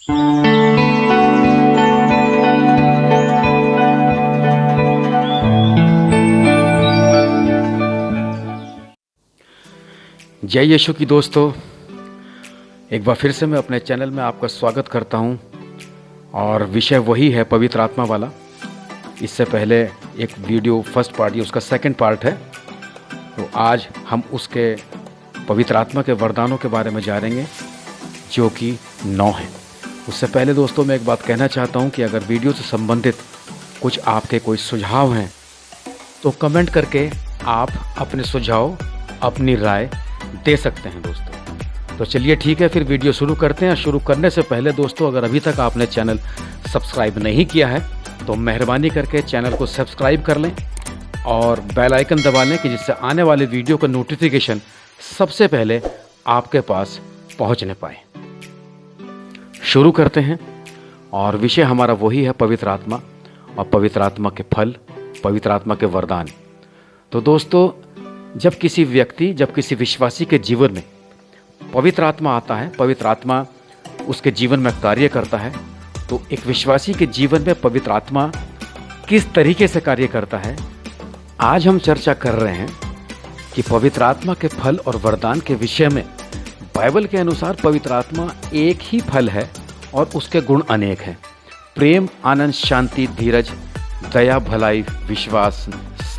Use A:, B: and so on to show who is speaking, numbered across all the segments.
A: जय यीशु की दोस्तों, एक बार फिर से मैं अपने चैनल में आपका स्वागत करता हूं और विषय वही है पवित्र आत्मा वाला। इससे पहले एक वीडियो फर्स्ट पार्ट ही उसका सेकंड पार्ट है, तो आज हम उसके पवित्र आत्मा के वरदानों के बारे में जानेंगे जो कि 9 हैं। उससे पहले दोस्तों मैं एक बात कहना चाहता हूं कि अगर वीडियो से संबंधित कुछ आपके कोई सुझाव हैं तो कमेंट करके आप अपने सुझाव, अपनी राय दे सकते हैं दोस्तों। तो चलिए ठीक है, फिर वीडियो शुरू करते हैं। शुरू करने से पहले दोस्तों, अगर अभी तक आपने चैनल सब्सक्राइब नहीं किया है तो मेहरबानी करके चैनल को सब्सक्राइब कर लें और बेल आइकन दबा लें कि जिससे आने वाले वीडियो का नोटिफिकेशन सबसे पहले आपके पास पहुंचने पाए। शुरू करते हैं और विषय हमारा वही है पवित्र आत्मा और पवित्र आत्मा के फल, पवित्र आत्मा के वरदान। तो दोस्तों, जब किसी व्यक्ति, जब किसी विश्वासी के जीवन में पवित्र आत्मा आता है, पवित्र आत्मा उसके जीवन में कार्य करता है, तो एक विश्वासी के जीवन में पवित्र आत्मा किस तरीके से कार्य करता है, आज हम चर्चा कर रहे हैं कि पवित्र आत्मा के फल और वरदान के विषय में बाइबल के अनुसार पवित्र आत्मा एक ही फल है और उसके गुण अनेक हैं। प्रेम, आनंद, शांति, धीरज, दया, भलाई, विश्वास,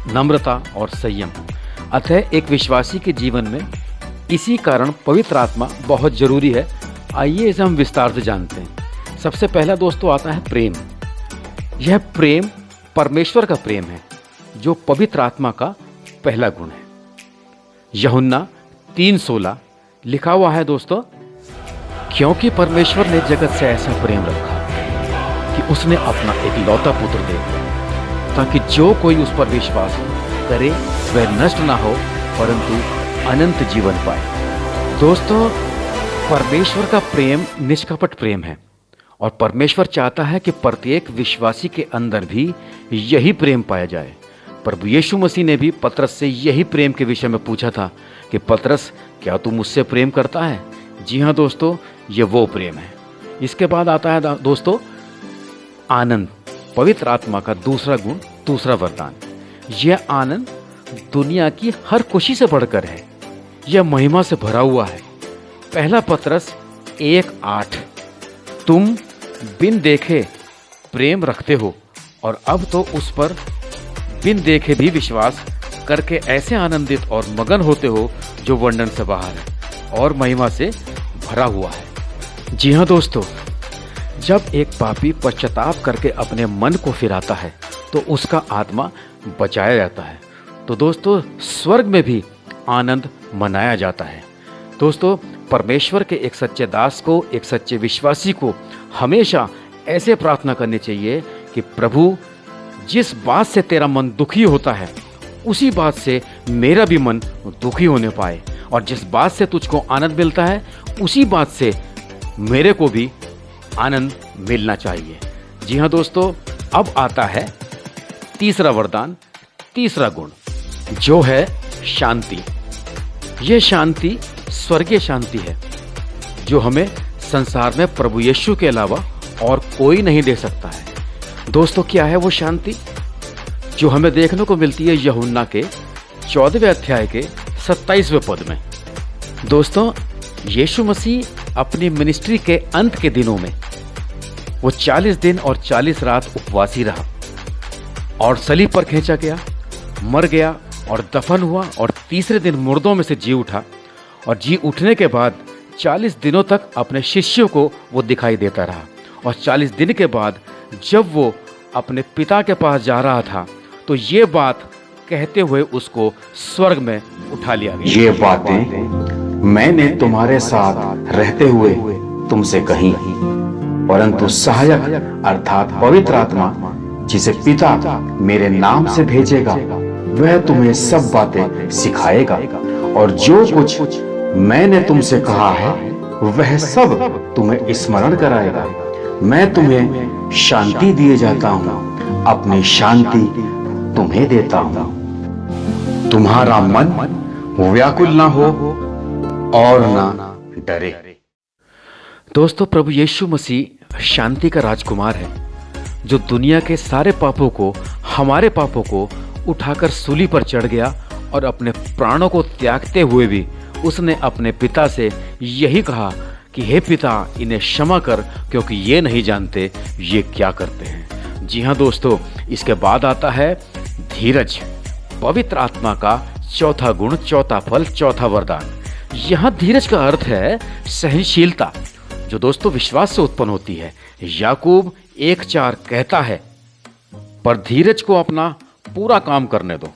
A: नम्रता और संयम। अतः एक विश्वासी के जीवन में इसी कारण पवित्र आत्मा बहुत जरूरी है। आइए इसे हम विस्तार से जानते हैं। सबसे पहला दोस्तों आता है प्रेम। यह प्रेम परमेश्वर का प्रेम है जो पवित्र आत्मा का पहला गुण है। यूहन्ना 3:16 लिखा हुआ है दोस्तों, क्योंकि परमेश्वर ने जगत से ऐसा प्रेम रखा कि उसने अपना इकलौता पुत्र दे दिया ताकि जो कोई उस पर विश्वास करे वह नष्ट ना हो परंतु अनंत जीवन पाए। दोस्तों, परमेश्वर का प्रेम निष्कपट प्रेम है और परमेश्वर चाहता है कि प्रत्येक विश्वासी के अंदर भी यही प्रेम पाया जाए। प्रभु यीशु मसीह ने भी पतरस से यही प्रेम के विषय में पूछा था कि पतरस, क्या तू मुझसे प्रेम करता है? जी हाँ दोस्तों, ये वो प्रेम है। इसके बाद आता है दोस्तों आनंद, पवित्र आत्मा का दूसरा गुण, दूसरा वरदान। यह आनंद दुनिया की हर खुशी से बढ़कर है। यह महिमा से भरा हुआ है। पहला पतरस 1:8, तुम बिन देखे प्रेम रखते हो और अब तो उस पर बिन देखे भी विश्वास करके ऐसे आनंदित और मगन होते हो जो वर्णन से बाहर है और महिमा से भरा हुआ है। जी हाँ दोस्तों, जब एक पापी पश्चाताप करके अपने मन को फिराता है तो उसका आत्मा बचाया जाता है। तो दोस्तों, स्वर्ग में भी आनंद मनाया जाता है। दोस्तों, परमेश्वर के एक सच्चे दास को, एक सच्चे विश्वासी को हमेशा ऐसे प्रार्थना करनी चाहिए कि प्रभु, जिस बात से तेरा मन दुखी होता है उसी बात से मेरा भी मन दुखी होने पाए, और जिस बात से तुझको आनंद मिलता है उसी बात से मेरे को भी आनंद मिलना चाहिए। जी हाँ दोस्तों, अब आता है तीसरा वरदान, तीसरा गुण, जो है शांति। यह शांति स्वर्गीय शांति है जो हमें संसार में प्रभु यीशु के अलावा और कोई नहीं दे सकता है। दोस्तों, क्या है वो शांति जो हमें देखने को मिलती है यूहन्ना के 14वें अध्याय के 27वें पद में। दोस्तों, यीशु मसीह अपनी मिनिस्ट्री के अंत के दिनों में वो 40 दिन और 40 रात उपवासी रहा और सलीब पर खींचा गया, मर गया और दफन हुआ और तीसरे दिन मुर्दों में से जी उठा, और जी उठने के बाद 40 दिनों तक अपने शिष्यों को वो दिखाई देता रहा। और 40 दिन के बाद जब वो अपने पिता के पास जा रहा था तो ये बात कहते हुए उसको स्वर्ग में उठा लिया गया।
B: ये बातें मैंने तुम्हारे साथ रहते हुए तुमसे कही, परंतु सहायक अर्थात पवित्र आत्मा जिसे पिता मेरे नाम से भेजेगा वह तुम्हें सब बातें सिखाएगा और जो कुछ मैंने तुमसे कहा है वह सब तुम्हें स्मरण कराएगा। मैं तुम्हें शांति दिए जाता हूँ, अपनी शांति तुम्हें देता हूँ। तुम्हारा मन व्याकुल ना हो और ना डरे।
A: दोस्तों, प्रभु यीशु मसीह शांति का राजकुमार है, जो दुनिया के सारे पापों को, हमारे पापों को उठाकर सूली पर चढ़ गया और अपने प्राणों को त्यागते हुए भी उसने अपने पिता से यही कहा कि हे पिता, इन्हें क्षमा कर, क्योंकि ये नहीं जानते ये क्या करते हैं। जी हाँ दोस्तों, इसके बाद आता है धीरज, पवित्र आत्मा का चौथा गुण, चौथा फल, चौथा वरदान। यहाँ धीरज का अर्थ है सहनशीलता, जो दोस्तों विश्वास से उत्पन्न होती है। याकूब 1:4 कहता है, पर धीरज को अपना पूरा काम करने दो,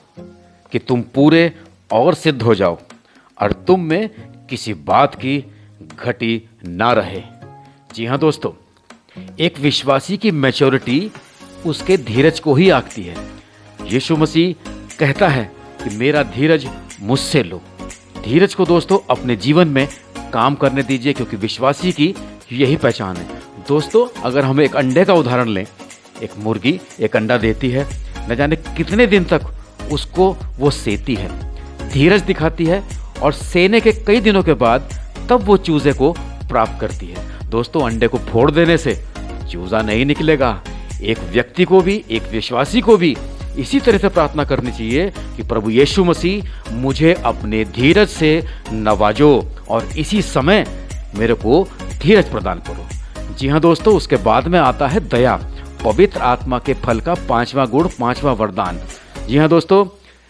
A: कि तुम पूरे और सिद्ध हो जाओ और तुम में किसी बात की घटी ना रहे। जी हाँ दोस्तों, एक विश्वासी की मैच्योरिटी उसके धीरज को ही आंकती है। यीशु मसीह कहता है कि मेरा धीरज मुझसे लो। धीरज को दोस्तों अपने जीवन में काम करने दीजिए, क्योंकि विश्वासी की यही पहचान है। दोस्तों, अगर हम एक अंडे का उदाहरण लें, एक मुर्गी एक अंडा देती है, न जाने कितने दिन तक उसको वो सेती है, धीरज दिखाती है, और सेने के कई दिनों के बाद तब वो चूजे को प्राप्त करती है। दोस्तों, अंडे को फोड़ देने से चूजा नहीं निकलेगा। एक व्यक्ति को भी, एक विश्वासी को भी इसी तरह से प्रार्थना करनी चाहिए कि प्रभु यीशु मसीह मुझे अपने धीरज से नवाजो और इसी समय मेरे को धीरज प्रदान करो। जी हाँ दोस्तों, उसके बाद में आता है दया, पवित्र आत्मा के फल का 5वां गुण, 5वां वरदान। जी हाँ दोस्तों,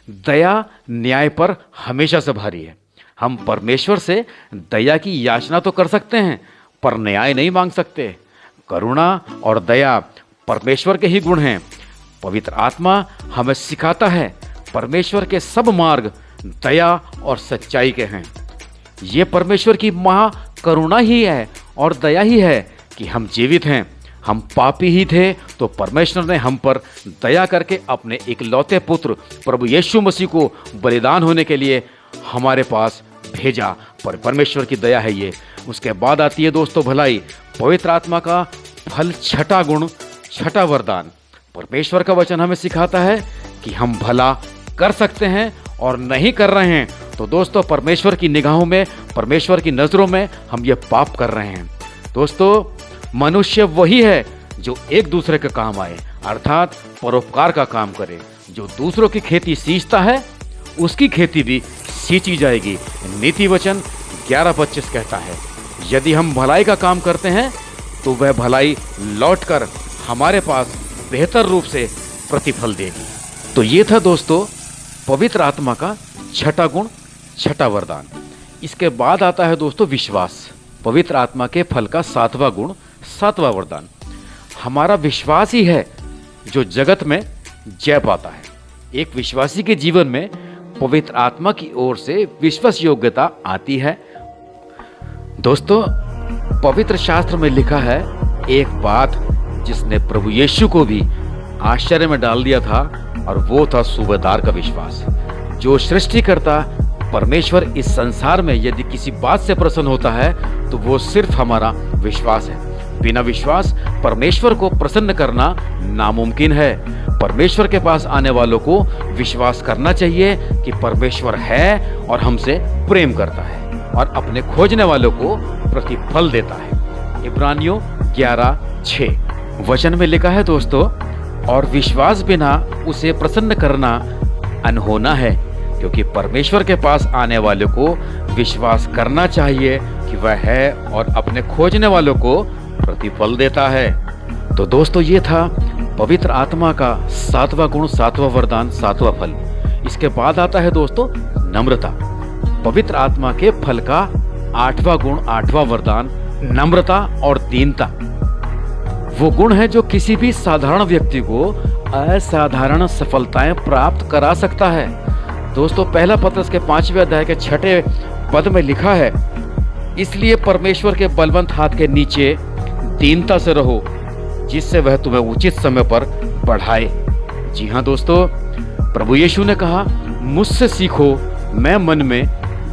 A: दया न्याय पर हमेशा से भारी है। हम परमेश्वर से दया की याचना तो कर सकते हैं, पर न्याय नहीं मांग सकते। करुणा और दया परमेश्वर के ही गुण हैं। पवित्र आत्मा हमें सिखाता है परमेश्वर के सब मार्ग दया और सच्चाई के हैं। ये परमेश्वर की महा करुणा ही है और दया ही है कि हम जीवित हैं। हम पापी ही थे, तो परमेश्वर ने हम पर दया करके अपने इकलौते पुत्र प्रभु यीशु मसीह को बलिदान होने के लिए हमारे पास भेजा। पर परमेश्वर की दया है ये। उसके बाद आती है दोस्तों भलाई, पवित्र आत्मा का फल, छठा गुण, छठा वरदान। परमेश्वर का वचन हमें सिखाता है कि हम भला कर सकते हैं और नहीं कर रहे हैं, तो दोस्तों परमेश्वर की निगाहों में, परमेश्वर की नज़रों में हम ये पाप कर रहे हैं। दोस्तों, मनुष्य वही है जो एक दूसरे के काम आए, अर्थात परोपकार का काम करे। जो दूसरों की खेती सींचता है, उसकी खेती भी सींची जाएगी। नीति वचन 11:25 कहता है, यदि हम भलाई का काम करते हैं तो वह भलाई लौटकर हमारे पास बेहतर रूप से प्रतिफल देगी। तो ये था दोस्तों पवित्र आत्मा का छठा गुण, छठा वरदान। इसके बाद आता है दोस्तों विश्वास, पवित्र आत्मा के फल का 7वां गुण, 7वां वरदान। हमारा विश्वास ही है जो जगत में जय पाता है। एक विश्वासी के जीवन में पवित्र आत्मा की ओर से विश्वास योग्यता आती है। दोस्तों, पवित्र शास्त्र में लिखा है एक बात जिसने प्रभु यीशु को भी आश्चर्य में डाल दिया था, और वो था सूबेदार का विश्वास। जो सृष्टिकर्ता परमेश्वर इस संसार में यदि किसी बात से प्रसन्न होता है तो वो सिर्फ हमारा विश्वास है। बिना विश्वास परमेश्वर को प्रसन्न करना नामुमकिन है। परमेश्वर के पास आने वालों को विश्वास करना चाहिए कि परमेश्वर है और हमसे प्रेम करता है और अपने खोजने वालों को प्रतिफल देता है। इब्रानियों 11:6 वचन में लिखा है दोस्तों, और विश्वास बिना उसे प्रसन्न करना अनहोना है, क्योंकि परमेश्वर के पास आने वालों को विश्वास करना चाहिए कि वह है और अपने खोजने वालों को प्रतिफल देता है। तो दोस्तों, ये था पवित्र आत्मा का 7वां गुण, 7वां वरदान, 7वां फल। इसके बाद आता है दोस्तों नम्रता, पवित्र आत्मा के फल का 8वां गुण, 8वां वरदान, नम्रता और दीनता। वो गुण है जो किसी भी साधारण व्यक्ति को असाधारण सफलताएं प्राप्त करा सकता है। दोस्तों, पहला पत्रस के 5वें अध्याय के 6ठे पद में लिखा है, इसलिए परमेश्वर के बलवंत हाथ के नीचे दीनता से रहो, जिससे वह तुम्हें उचित समय पर बढ़ाए। जी हाँ दोस्तों, प्रभु यीशु ने कहा, मुझसे सीखो, मैं मन में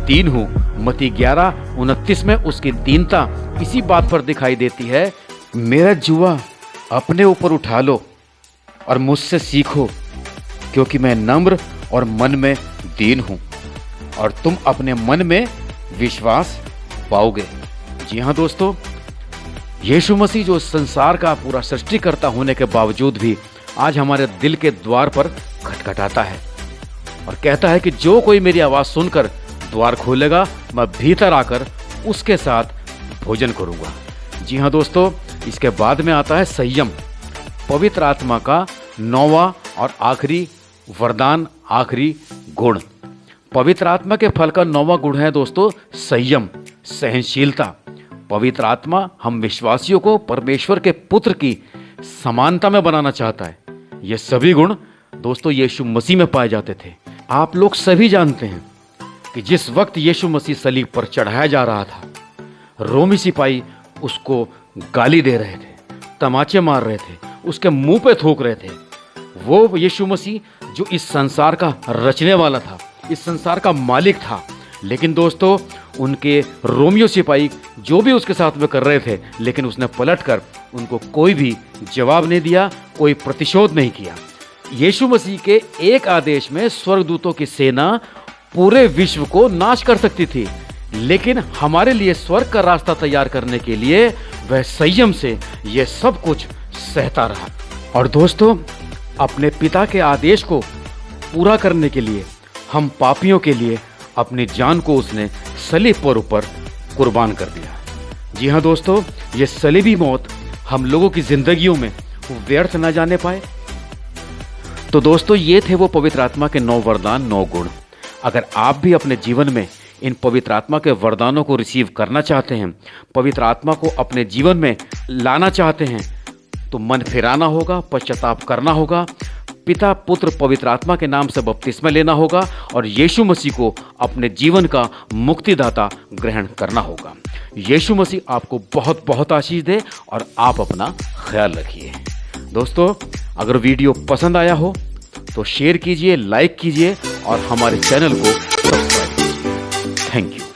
A: दीन हूँ। मत्ती 11:29 में उसकी दीनता इसी बात पर दिखाई देती है, मेरा जुआ अपने ऊपर उठा लो और मुझसे सीखो, क्योंकि मैं नम्र और मन में दीन हूँ, और तुम अपने मन में विश्वास पाओगे। जी हाँ दोस्तों, यीशु मसीह जो संसार का पूरा सृष्टिकर्ता होने के बावजूद भी आज हमारे दिल के द्वार पर खटखटाता है और कहता है कि जो कोई मेरी आवाज सुनकर द्वार खोलेगा, मैं भीतर आकर उसके साथ भोजन करूंगा। जी हाँ दोस्तों, इसके बाद में आता है संयम, पवित्र आत्मा का 9वां और आखिरी वरदान, आखिरी गुण। पवित्र आत्मा के फल का 9वां गुण है दोस्तों संयम, सहनशीलता। पवित्र आत्मा हम विश्वासियों को परमेश्वर के पुत्र की समानता में बनाना चाहता है। ये सभी गुण दोस्तों यीशु मसीह में पाए जाते थे। आप लोग सभी जानते हैं कि जिस वक्त यीशु मसीह सलीब पर चढ़ाया जा रहा था, रोमी सिपाही उसको गाली दे रहे थे, तमाचे मार रहे थे, उसके मुंह पे थूक रहे थे। वो यीशु मसीह जो इस संसार का रचने वाला था, इस संसार का मालिक था, लेकिन दोस्तों उनके रोमियो सिपाही जो भी उसके साथ में कर रहे थे, लेकिन उसने पलटकर उनको कोई भी जवाब नहीं दिया, कोई प्रतिशोध नहीं किया। यीशु मसीह के एक आदेश में स्वर्गदूतों की सेना पूरे विश्व को नाश कर सकती थी, लेकिन हमारे लिए स्वर्ग का रास्ता तैयार करने के लिए वह संयम से यह सब कुछ सहता रहा। और दोस्तों अपने पिता के आदेश को पूरा करने के लिए, हम पापियों के लिए अपनी जान को उसने सलीब पर ऊपर कुर्बान कर दिया। जी हाँ दोस्तों, ये सलीबी मौत हम लोगों की जिंदगियों में व्यर्थ न जाने पाए। तो दोस्तों ये थे वो पवित्र आत्मा के 9 वरदान, 9 गुण। अगर आप भी अपने जीवन में इन पवित्र आत्मा के वरदानों को रिसीव करना चाहते हैं, पवित्र आत्मा को अपने जीवन में लाना चाहते हैं, तो मन फिराना होगा, पश्चाताप करना होगा, पिता पुत्र पवित्र आत्मा के नाम से बपतिस्मा लेना होगा और यीशु मसीह को अपने जीवन का मुक्तिदाता ग्रहण करना होगा। यीशु मसीह आपको बहुत बहुत आशीष दे और आप अपना ख्याल रखिए। दोस्तों अगर वीडियो पसंद आया हो तो शेयर कीजिए, लाइक कीजिए और हमारे चैनल को सब्सक्राइब कीजिए। Thank you.